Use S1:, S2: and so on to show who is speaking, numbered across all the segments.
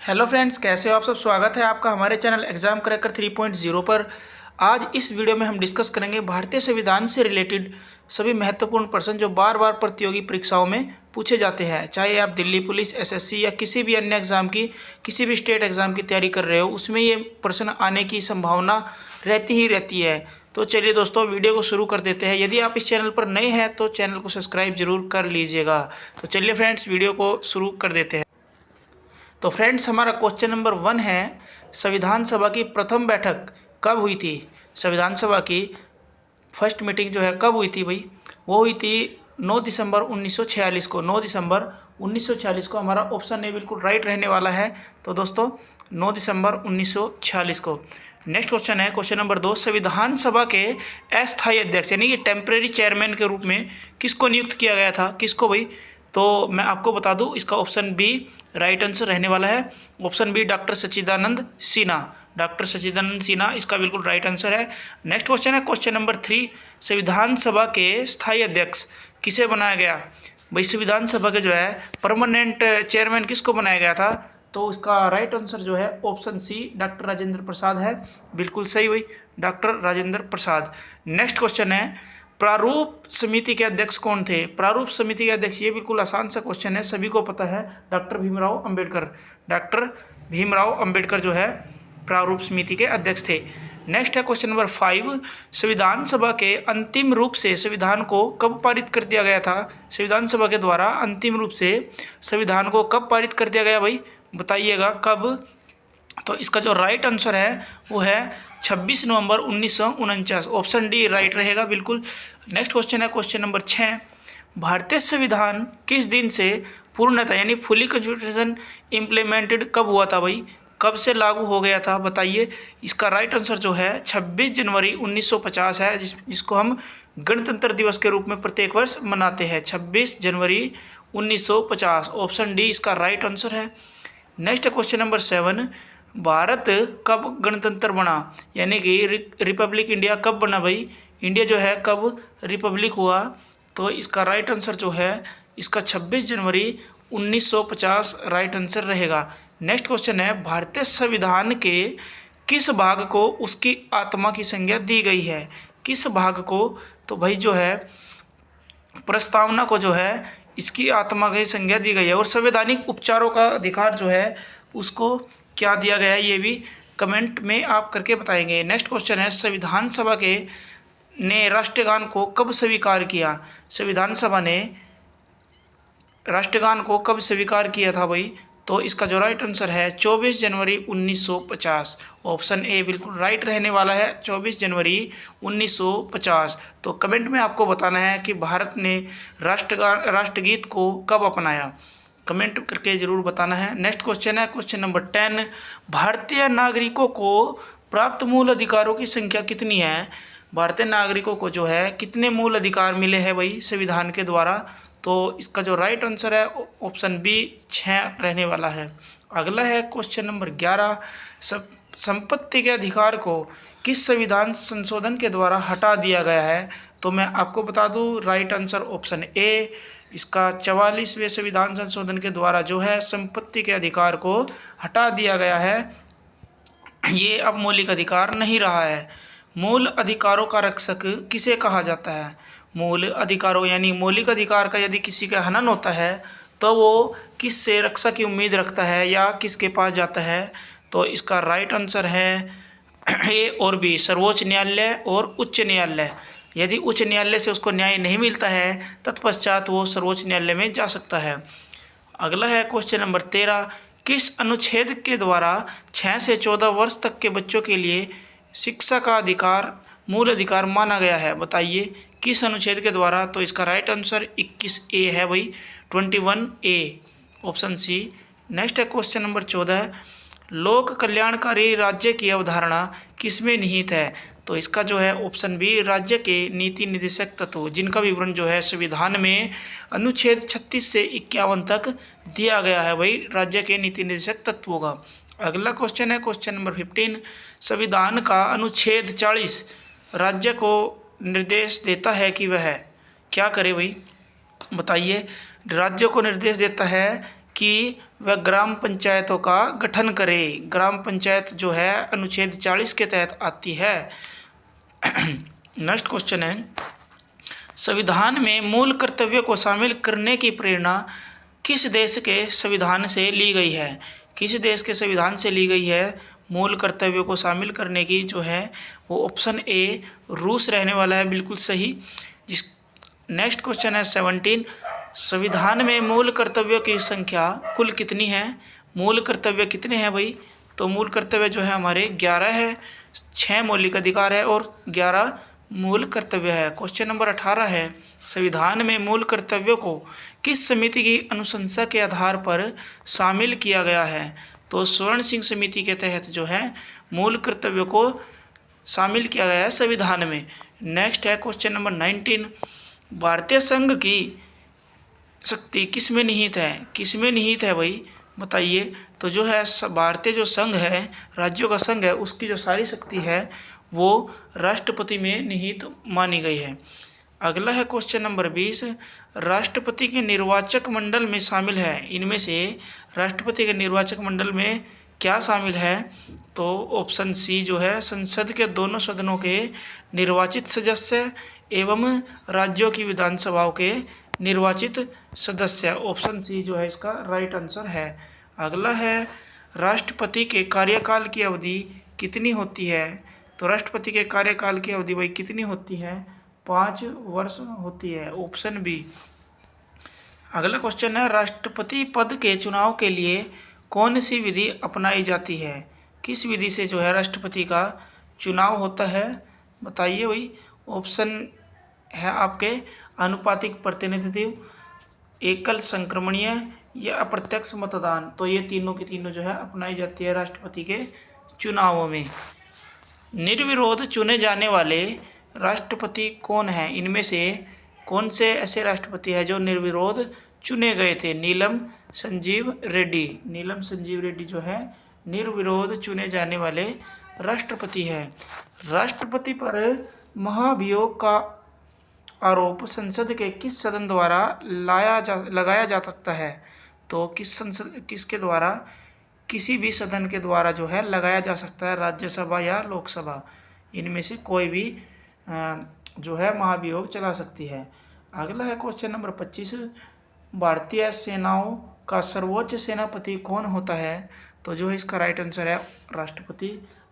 S1: Hello friends, कैसे हो आप सब। स्वागत है आपका हमारे चैनल एग्जाम क्रैकर 3.0 पर। आज इस वीडियो में हम डिस्कस करेंगे भारतीय संविधान से रिलेटेड सभी महत्वपूर्ण प्रश्न जो बार बार प्रतियोगी परीक्षाओं में पूछे जाते हैं। चाहे आप दिल्ली पुलिस, एसएससी या किसी भी अन्य एग्जाम की, किसी भी स्टेट एग्जाम की तैयारी कर रहे हो, उसमें ये प्रश्न आने की संभावना रहती ही रहती है। तो चलिए दोस्तों, वीडियो को शुरू कर देते हैं। यदि आप इस चैनल पर नए हैं तो चैनल को सब्सक्राइब जरूर कर लीजिएगा। तो चलिए फ्रेंड्स, वीडियो को शुरू कर देते हैं। तो फ्रेंड्स, हमारा क्वेश्चन नंबर 1 है, संविधान सभा की प्रथम बैठक कब हुई थी। संविधान सभा की फर्स्ट मीटिंग जो है कब हुई थी भाई, वो हुई थी 9 दिसंबर 1946 को। 9 दिसंबर 1946 को हमारा ऑप्शन ए बिल्कुल राइट रहने वाला है। तो दोस्तों 9 दिसंबर 1946 को। नेक्स्ट क्वेश्चन है क्वेश्चन नंबर 2, संविधान सभा के अस्थायी अध्यक्ष यानी कि टेम्परेरी चेयरमैन के रूप में किसको नियुक्त किया गया था। किसको भाई, तो मैं आपको बता दूं, इसका ऑप्शन बी राइट आंसर रहने वाला है। ऑप्शन बी डॉक्टर सच्चिदानंद सिन्हा। डॉक्टर सच्चिदानंद सिन्हा इसका बिल्कुल राइट आंसर है। नेक्स्ट क्वेश्चन है क्वेश्चन नंबर 3, संविधान सभा के स्थायी अध्यक्ष किसे बनाया गया। भाई संविधान सभा के जो है परमानेंट चेयरमैन किसको बनाया गया था, तो इसका राइट आंसर जो है option C doctor Rajendra Prasad है। बिल्कुल सही भाई, doctor Rajendra Prasad. Next question है, प्रारूप समिति के अध्यक्ष कौन थे। प्रारूप समिति के अध्यक्ष, ये बिल्कुल आसान सा क्वेश्चन है, सभी को पता है, डॉक्टर भीमराव अंबेडकर। डॉक्टर भीमराव अंबेडकर जो है प्रारूप समिति के अध्यक्ष थे। नेक्स्ट है क्वेश्चन नंबर 5, संविधान सभा के अंतिम रूप से संविधान को कब पारित कर दिया गया था। संविधान सभा के द्वारा अंतिम रूप से संविधान को कब पारित कर दिया गया भाई, बताइएगा कब। तो इसका जो राइट आंसर है वो है 26 नवंबर 1949। ऑप्शन डी राइट रहेगा बिल्कुल। नेक्स्ट क्वेश्चन है क्वेश्चन नंबर 6, भारतीय संविधान किस दिन से पूर्णतः यानी फुली कॉन्स्टिट्यूशन इम्प्लीमेंटेड कब हुआ था भाई, कब से लागू हो गया था बताइए। इसका राइट आंसर जो है 26 जनवरी 1950 है, जिसको हम गणतंत्र दिवस के रूप में प्रत्येक वर्ष मनाते हैं। 26 जनवरी 1950, ऑप्शन डी इसका राइट आंसर है। नेक्स्ट क्वेश्चन नंबर 7, भारत कब गणतंत्र बना यानी कि रिपब्लिक इंडिया कब बना भाई। इंडिया जो है कब रिपब्लिक हुआ, तो इसका राइट आंसर जो है इसका 26 जनवरी 1950 राइट आंसर रहेगा। नेक्स्ट क्वेश्चन है, भारतीय संविधान के किस भाग को उसकी आत्मा की संज्ञा दी गई है। किस भाग को, तो भाई जो है प्रस्तावना को जो है इसकी आत्मा की संज्ञा दी गई है। और संवैधानिक उपचारों का अधिकार जो है उसको क्या दिया गया है, ये भी कमेंट में आप करके बताएंगे। नेक्स्ट क्वेश्चन है, संविधान सभा के ने राष्ट्रगान को कब स्वीकार किया। संविधान सभा ने राष्ट्रगान को कब स्वीकार किया था भाई, तो इसका जो राइट आंसर है 24 जनवरी 1950। ऑप्शन ए बिल्कुल राइट रहने वाला है, 24 जनवरी 1950। तो कमेंट में आपको बताना है कि भारत ने राष्ट्रगीत को कब अपनाया, कमेंट करके ज़रूर बताना है। नेक्स्ट क्वेश्चन है क्वेश्चन नंबर 10, भारतीय नागरिकों को प्राप्त मूल अधिकारों की संख्या कितनी है। भारतीय नागरिकों को जो है कितने मूल अधिकार मिले हैं भाई संविधान के द्वारा, तो इसका जो राइट आंसर है ऑप्शन बी 6 रहने वाला है। अगला है क्वेश्चन नंबर 11, संपत्ति के अधिकार को किस संविधान संशोधन के द्वारा हटा दिया गया है। तो मैं आपको बता दूं, राइट आंसर ऑप्शन ए, इसका 44वें संविधान संशोधन के द्वारा जो है संपत्ति के अधिकार को हटा दिया गया है। ये अब मौलिक अधिकार नहीं रहा है। मूल अधिकारों का रक्षक किसे कहा जाता है। मूल अधिकारों यानी मौलिक अधिकार का यदि किसी का हनन होता है तो वो किससे रक्षा की उम्मीद रखता है या किसके पास जाता है, तो इसका राइट आंसर है ए और बी, सर्वोच्च न्यायालय और उच्च न्यायालय। यदि उच्च न्यायालय से उसको न्याय नहीं मिलता है तत्पश्चात वो सर्वोच्च न्यायालय में जा सकता है। अगला है क्वेश्चन नंबर 13, किस अनुच्छेद के द्वारा 6 से 14 वर्ष तक के बच्चों के लिए शिक्षा का अधिकार मूल अधिकार माना गया है, बताइए किस अनुच्छेद के द्वारा। तो इसका राइट आंसर 21A है भाई, 21A, ऑप्शन सी। नेक्स्ट है क्वेश्चन नंबर 14, लोक कल्याणकारी राज्य की अवधारणा किसमें निहित है। तो इसका जो है ऑप्शन बी, राज्य के नीति निर्देशक तत्व, जिनका विवरण जो है संविधान में अनुच्छेद 36 से 51 तक दिया गया है भाई, राज्य के नीति निर्देशक तत्वों का। अगला क्वेश्चन है क्वेश्चन नंबर 15, संविधान का अनुच्छेद 40 राज्य को निर्देश देता है कि वह क्या करे भाई, बताइए। राज्य को निर्देश देता है कि वह ग्राम पंचायतों का गठन करे। ग्राम पंचायत जो है अनुच्छेद 40 के तहत आती है। नेक्स्ट क्वेश्चन है, संविधान में मूल कर्तव्यों को शामिल करने की प्रेरणा किस देश के संविधान से ली गई है? किस देश के संविधान से ली गई है मूल कर्तव्यों को शामिल करने की जो है वो ऑप्शन ए रूस रहने वाला है, बिल्कुल सही। जिस नेक्स्ट क्वेश्चन है 17, संविधान में मूल कर्तव्यों की संख्या कुल कितनी है? मूल कर्तव्य कितने हैं भाई? तो मूल कर्तव्य जो है हमारे 11 है, 6 मौलिक अधिकार है और 11 मूल कर्तव्य है। क्वेश्चन नंबर 18 है, संविधान में मूल कर्तव्यों को किस समिति की अनुशंसा के आधार पर शामिल किया गया है? तो स्वर्ण सिंह समिति के तहत जो है मूल कर्तव्यों को शामिल किया गया है संविधान में। नेक्स्ट है क्वेश्चन नंबर 19, भारतीय संघ की शक्ति किस में निहित है? किस में निहित है भाई बताइए? तो जो है भारतीय जो संघ है, राज्यों का संघ है, उसकी जो सारी शक्ति है वो राष्ट्रपति में निहित मानी गई है। अगला है क्वेश्चन नंबर 20, राष्ट्रपति के निर्वाचक मंडल में शामिल है, इनमें से राष्ट्रपति के निर्वाचक मंडल में क्या शामिल है? तो ऑप्शन सी जो है संसद के दोनों सदनों के निर्वाचित सदस्य एवं राज्यों की विधानसभाओं के निर्वाचित सदस्य, ऑप्शन सी जो है इसका राइट आंसर है। अगला है, राष्ट्रपति के कार्यकाल की अवधि कितनी होती है? तो राष्ट्रपति के कार्यकाल की अवधि भाई कितनी होती है? 5 वर्ष होती है, ऑप्शन बी। अगला क्वेश्चन है, राष्ट्रपति पद के चुनाव के लिए कौन सी विधि अपनाई जाती है? किस विधि से जो है राष्ट्रपति का चुनाव होता है बताइए भाई? ऑप्शन है आपके अनुपातिक प्रतिनिधित्व, एकल संक्रमणीय या अप्रत्यक्ष मतदान। तो ये तीनों की तीनों जो है अपनाई जाती है राष्ट्रपति के चुनावों में। निर्विरोध चुने जाने वाले राष्ट्रपति कौन हैं? इनमें से कौन से ऐसे राष्ट्रपति हैं जो निर्विरोध चुने गए थे? नीलम संजीव रेड्डी। नीलम संजीव रेड्डी जो है निर्विरोध चुने जाने वाले राष्ट्रपति हैं। राष्ट्रपति पर महाभियोग का आरोप संसद के किस सदन द्वारा लगाया जा सकता है? तो किसके द्वारा? किसी भी सदन के द्वारा जो है लगाया जा सकता है, राज्यसभा या लोकसभा, इनमें से कोई भी जो है महाभियोग चला सकती है। अगला है क्वेश्चन नंबर 25, भारतीय सेनाओं का सर्वोच्च सेनापति कौन होता है? तो जो है इसका राइट आंसर है राष्ट्रपति।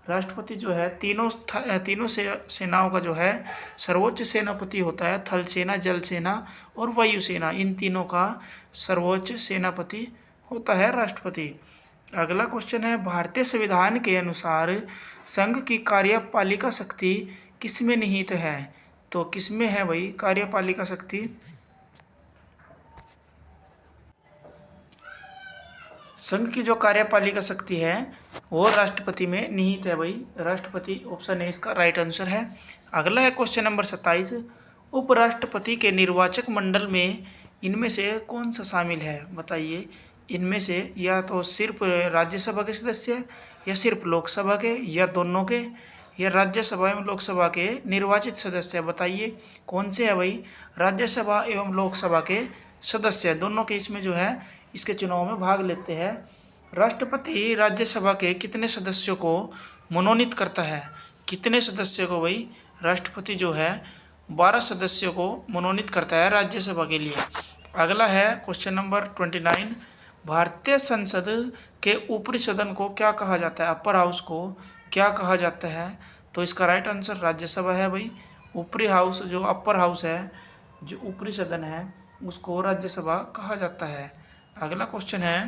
S1: राष्ट्रपति जो है तीनों सेनाओं का जो है सर्वोच्च सेनापति होता है, थल सेना, जल सेना और वायु सेना, इन तीनों का सर्वोच्च सेनापति होता है राष्ट्रपति। अगला क्वेश्चन है, भारतीय संविधान के अनुसार संघ की कार्यपालिका शक्ति किस में निहित है? तो किस में है भाई कार्यपालिका शक्ति? संघ की जो कार्यपालिका शक्ति है वो राष्ट्रपति में निहित है भाई, राष्ट्रपति, ऑप्शन ए इसका राइट आंसर है। अगला है क्वेश्चन नंबर 27, उपराष्ट्रपति के निर्वाचक मंडल में इनमें से कौन सा शामिल है बताइए? इनमें से या तो सिर्फ राज्यसभा के सदस्य या सिर्फ लोकसभा के या दोनों के या राज्यसभा एवं लोकसभा के निर्वाचित सदस्य, बताइए कौन से है भाई? राज्यसभा एवं लोकसभा के सदस्य दोनों के इसमें जो है इसके चुनाव में भाग लेते हैं। राष्ट्रपति राज्यसभा के कितने सदस्यों को मनोनीत करता है? कितने सदस्यों को भाई? राष्ट्रपति जो है 12 सदस्यों को मनोनीत करता है राज्यसभा के लिए। अगला है क्वेश्चन नंबर 29, भारतीय संसद के ऊपरी सदन को क्या कहा जाता है? अपर हाउस को क्या कहा जाता है? तो इसका राइट आंसर राज्यसभा है भाई। ऊपरी हाउस जो अपर हाउस है, जो ऊपरी सदन है, उसको राज्यसभा कहा जाता है। अगला क्वेश्चन है,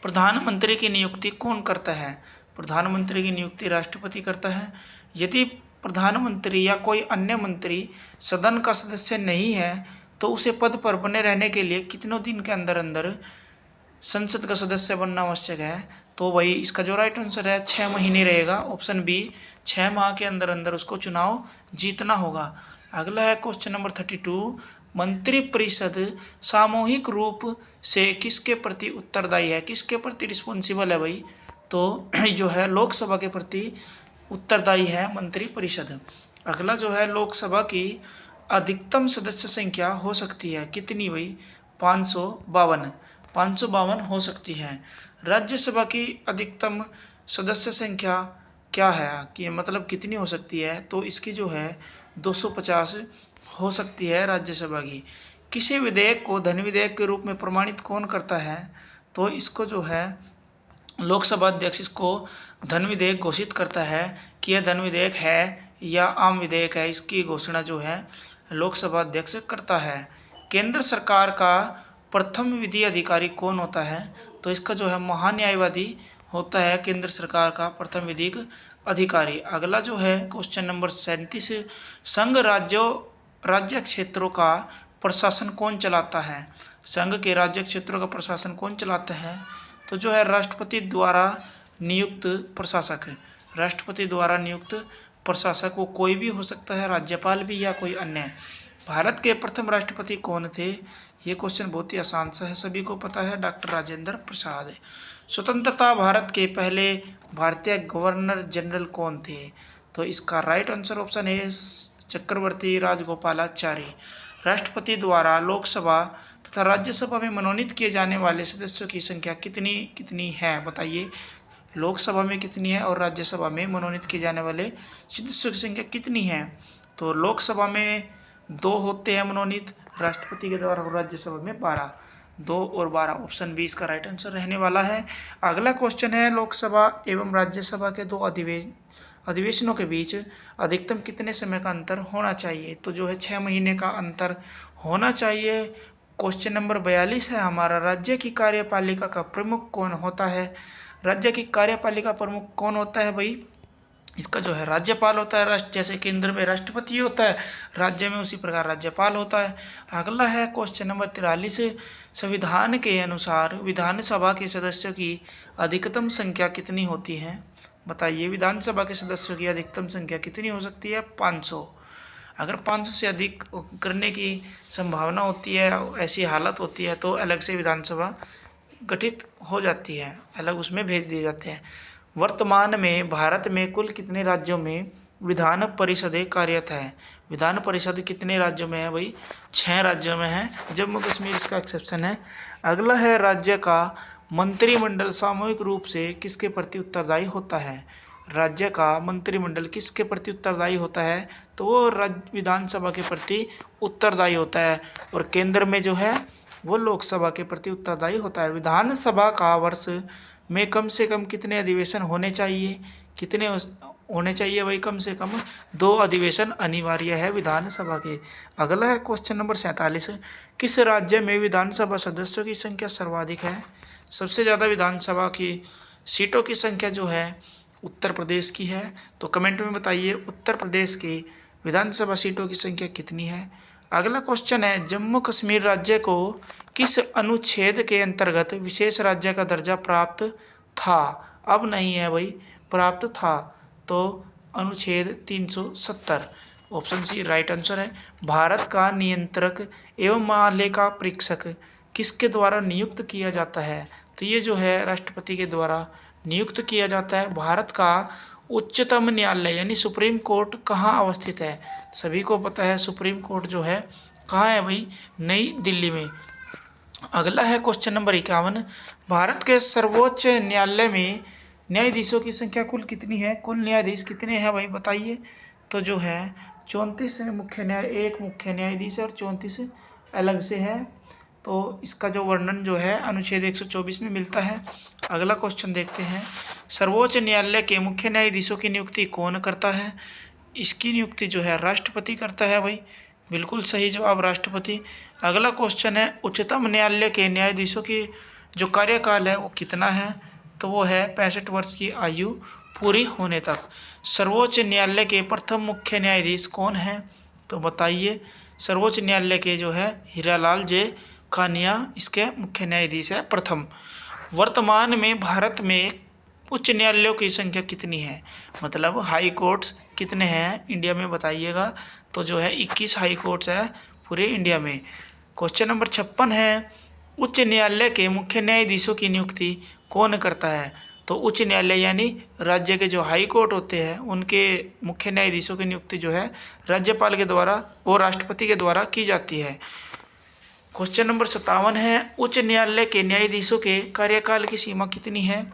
S1: प्रधानमंत्री की नियुक्ति कौन करता है? प्रधानमंत्री की नियुक्ति राष्ट्रपति करता है। यदि प्रधानमंत्री या कोई अन्य मंत्री सदन का सदस्य नहीं है तो उसे पद पर बने रहने के लिए कितनों दिन के अंदर अंदर संसद का सदस्य बनना आवश्यक है? तो वही इसका जो राइट आंसर है 6 महीने रहेगा, ऑप्शन बी, 6 माह के अंदर अंदर उसको चुनाव जीतना होगा। अगला है क्वेश्चन नंबर 32, मंत्रिपरिषद सामूहिक रूप से किसके प्रति उत्तरदायी है? किसके प्रति रिस्पॉन्सिबल है भाई? तो जो है लोकसभा के प्रति उत्तरदायी है मंत्रिपरिषद। अगला जो है लोकसभा की अधिकतम सदस्य संख्या हो सकती है कितनी भाई? 552। 552 हो सकती है। राज्यसभा की अधिकतम सदस्य संख्या क्या है, कि मतलब कितनी हो सकती है, तो इसकी जो है 250 हो सकती है राज्यसभा की। किसी विधेयक को धन विधेयक के रूप में प्रमाणित कौन करता है, तो इसको जो है लोकसभा अध्यक्ष इसको धन विधेयक घोषित करता है कि यह धन विधेयक है या आम विधेयक है। इसकी घोषणा जो है लोकसभा अध्यक्ष करता है। केंद्र सरकार का प्रथम विधि अधिकारी कौन होता है, तो इसका जो है महान्यायवादी होता है केंद्र सरकार का प्रथम विधिक अधिकारी। अगला जो है क्वेश्चन नंबर 37, संघ राज्य क्षेत्रों का प्रशासन कौन चलाता है। संघ के राज्य क्षेत्रों का प्रशासन कौन चलाता है, तो जो है राष्ट्रपति द्वारा नियुक्त प्रशासक। राष्ट्रपति द्वारा नियुक्त प्रशासक वो कोई भी हो सकता है, राज्यपाल भी या कोई अन्य। भारत के प्रथम राष्ट्रपति कौन थे, ये क्वेश्चन बहुत ही आसान सा है, सभी को पता है, डॉक्टर राजेंद्र प्रसाद। स्वतंत्रता भारत के पहले भारतीय गवर्नर जनरल कौन थे, तो इसका राइट आंसर ऑप्शन है चक्रवर्ती राजगोपालाचारी। राष्ट्रपति द्वारा लोकसभा तथा राज्यसभा में मनोनीत किए जाने वाले सदस्यों की संख्या कितनी कितनी है, बताइए। लोकसभा में कितनी है और राज्यसभा में मनोनीत किए जाने वाले सदस्यों की संख्या कितनी है, तो लोकसभा में 2 होते हैं मनोनीत राष्ट्रपति के द्वारा और राज्यसभा में 12। 2 और 12 ऑप्शन बी इसका राइट आंसर रहने वाला है। अगला क्वेश्चन है लोकसभा एवं राज्यसभा के 2 अधिवेशनों के बीच अधिकतम कितने समय का अंतर होना चाहिए, तो जो है 6 महीने का अंतर होना चाहिए। क्वेश्चन नंबर 42 है हमारा, राज्य की कार्यपालिका का प्रमुख कौन होता है। राज्य की कार्यपालिका प्रमुख कौन होता है भाई, इसका जो है राज्यपाल होता है। जैसे केंद्र में राष्ट्रपति होता है, राज्य में उसी प्रकार राज्यपाल होता है। अगला है क्वेश्चन नंबर 43, संविधान के अनुसार विधानसभा के सदस्यों की अधिकतम संख्या कितनी होती है, बताइए। विधानसभा के सदस्यों की अधिकतम संख्या कितनी हो सकती है, 500। अगर 500 से अधिक करने की संभावना होती है, ऐसी हालत होती है, तो अलग से विधानसभा गठित हो जाती है, अलग उसमें भेज दिए जाते हैं। वर्तमान में भारत में कुल कितने राज्यों में विधान परिषदें कार्यरत है। विधान परिषद कितने राज्यों में है भाई, 6 राज्यों में है, जम्मू कश्मीर इसका एक्सेप्शन है। अगला है राज्य का मंत्रिमंडल सामूहिक रूप से किसके प्रति उत्तरदायी होता है। राज्य का मंत्रिमंडल किसके प्रति उत्तरदायी होता है, तो वो विधानसभा के प्रति उत्तरदायी होता है, और केंद्र में जो है वो लोकसभा के प्रति उत्तरदायी होता है। विधानसभा का वर्ष में कम से कम कितने अधिवेशन होने चाहिए, कितने होने चाहिए भाई, कम से कम 2 अधिवेशन अनिवार्य है विधानसभा के। अगला है क्वेश्चन नंबर 47, किस राज्य में विधानसभा सदस्यों की संख्या सर्वाधिक है। सबसे ज़्यादा विधानसभा की सीटों की संख्या जो है उत्तर प्रदेश की है, तो कमेंट में बताइए उत्तर प्रदेश की विधानसभा सीटों की संख्या कितनी है। अगला क्वेश्चन है, जम्मू कश्मीर राज्य को किस अनुच्छेद के अंतर्गत विशेष राज्य का दर्जा प्राप्त था, अब नहीं है भाई, प्राप्त था, तो अनुच्छेद 370 ऑप्शन सी राइट आंसर है। भारत का नियंत्रक एवं महालेखा परीक्षक किसके द्वारा नियुक्त किया जाता है, तो ये जो है राष्ट्रपति के द्वारा नियुक्त किया जाता है। भारत का उच्चतम न्यायालय यानी सुप्रीम कोर्ट कहाँ अवस्थित है, सभी को पता है सुप्रीम कोर्ट जो है कहाँ है भाई, नई दिल्ली में। अगला है क्वेश्चन नंबर 51, भारत के सर्वोच्च न्यायालय में न्यायाधीशों की संख्या कुल कितनी है, कुल न्यायाधीश कितने हैं भाई बताइए। तो जो है 34 मुख्य एक मुख्य न्यायाधीश है और 34 अलग से है, तो इसका जो वर्णन जो है अनुच्छेद 124 में मिलता है। अगला क्वेश्चन देखते हैं, सर्वोच्च न्यायालय के मुख्य न्यायाधीशों की नियुक्ति कौन करता है। इसकी नियुक्ति जो है राष्ट्रपति करता है भाई, बिल्कुल सही जवाब राष्ट्रपति। अगला क्वेश्चन है, उच्चतम न्यायालय के न्यायाधीशों की जो कार्यकाल है वो कितना है, तो वो है 65 वर्ष की आयु पूरी होने तक। सर्वोच्च न्यायालय के प्रथम मुख्य न्यायाधीश कौन है, तो बताइए। सर्वोच्च न्यायालय के जो है हीरालाल जे कानिया इसके मुख्य न्यायाधीश है प्रथम। वर्तमान में भारत में उच्च न्यायालयों की संख्या कितनी है, मतलब हाई कोर्ट्स कितने हैं इंडिया में बताइएगा। तो जो है 21 हाई कोर्ट्स है पूरे इंडिया में। क्वेश्चन नंबर 56 है, उच्च न्यायालय के मुख्य न्यायाधीशों की नियुक्ति कौन करता है। तो उच्च न्यायालय यानी राज्य के जो हाई कोर्ट होते हैं उनके मुख्य न्यायाधीशों की नियुक्ति जो है राज्यपाल के द्वारा और राष्ट्रपति के द्वारा की जाती है। क्वेश्चन नंबर 57 है, उच्च न्यायालय के न्यायाधीशों के कार्यकाल की सीमा कितनी है?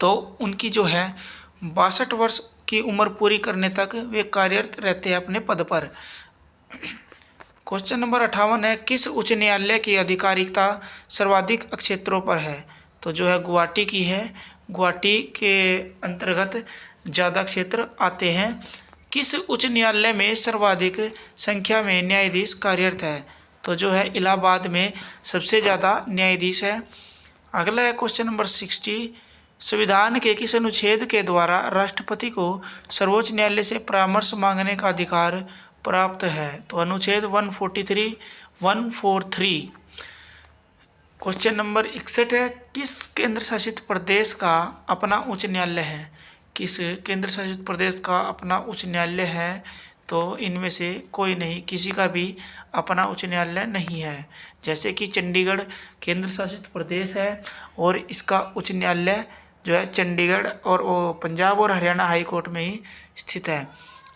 S1: तो उनकी जो है 62 वर्ष की उम्र पूरी करने तक वे कार्यरत रहते हैं अपने पद पर। क्वेश्चन नंबर 58 है, किस उच्च न्यायालय की आधिकारिकता सर्वाधिक क्षेत्रों पर है? तो जो है गुवाहाटी की है। गुवाहाटी के अंतर्गत ज़्यादा क्षेत्र आते हैं। किस उच्च न्यायालय में सर्वाधिक संख्या में न्यायाधीश कार्यरत है? तो जो है इलाहाबाद में सबसे ज़्यादा न्यायाधीश है। अगला है क्वेश्चन नंबर 60, संविधान के किस अनुच्छेद के द्वारा राष्ट्रपति को सर्वोच्च न्यायालय से परामर्श मांगने का अधिकार प्राप्त है? तो अनुच्छेद 143, 143। क्वेश्चन नंबर 61 है, किस केंद्र शासित प्रदेश का अपना उच्च न्यायालय है? किस केंद्र शासित प्रदेश का अपना उच्च न्यायालय है? तो इनमें से कोई नहीं, किसी का भी अपना उच्च न्यायालय नहीं है। जैसे कि चंडीगढ़ केंद्र शासित प्रदेश है और इसका उच्च न्यायालय जो है चंडीगढ़ और वो पंजाब और हरियाणा हाई कोर्ट में ही स्थित है।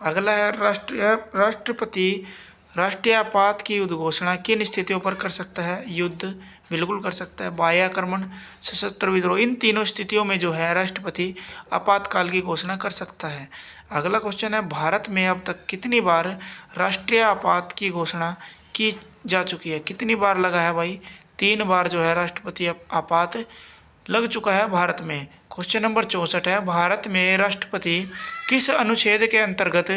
S1: अगला है राष्ट्रपति राष्ट्रीय आपात की उद्घोषणा किन स्थितियों पर कर सकता है? युद्ध बिल्कुल कर सकता है, बाह्य आक्रमण, सशस्त्र विद्रोह, इन तीनों स्थितियों में जो है राष्ट्रपति आपातकाल की घोषणा कर सकता है। अगला क्वेश्चन है, भारत में अब तक कितनी बार राष्ट्रीय आपात की घोषणा की जा चुकी है? कितनी बार लगा है भाई? 3 बार जो है राष्ट्रपति आपात लग चुका है भारत में। क्वेश्चन नंबर 64 है, भारत में राष्ट्रपति किस अनुच्छेद के अंतर्गत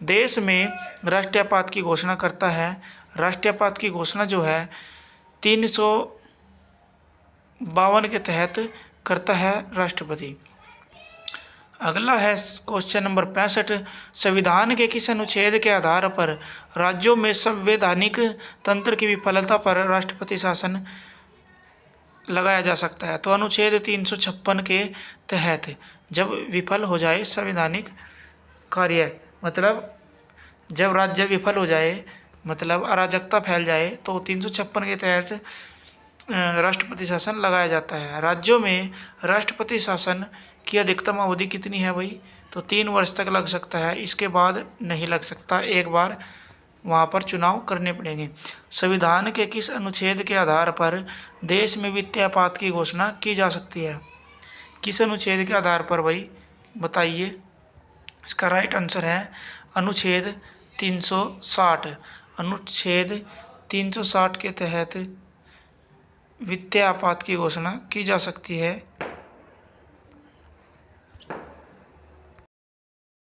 S1: देश में राष्ट्रीय आपात की घोषणा करता है? राष्ट्रीय आपात की घोषणा जो है 352 के तहत करता है राष्ट्रपति। अगला है क्वेश्चन नंबर 65, संविधान के किस अनुच्छेद के आधार पर राज्यों में संवैधानिक तंत्र की विफलता पर राष्ट्रपति शासन लगाया जा सकता है? तो अनुच्छेद 356 के तहत जब विफल हो जाए संवैधानिक कार्य, मतलब जब राज्य विफल हो जाए, मतलब अराजकता फैल जाए, तो 356 के तहत राष्ट्रपति शासन लगाया जाता है। राज्यों में राष्ट्रपति शासन की अधिकतम अवधि कितनी है भाई? तो 3 वर्ष तक लग सकता है, इसके बाद नहीं लग सकता, एक बार वहाँ पर चुनाव करने पड़ेंगे। संविधान के किस अनुच्छेद के आधार पर देश में वित्तीय आपात की घोषणा की जा सकती है? किस अनुच्छेद के आधार पर भाई बताइए? इसका राइट आंसर है अनुच्छेद 360। अनुच्छेद 360 के तहत वित्तीय आपात की घोषणा की जा सकती है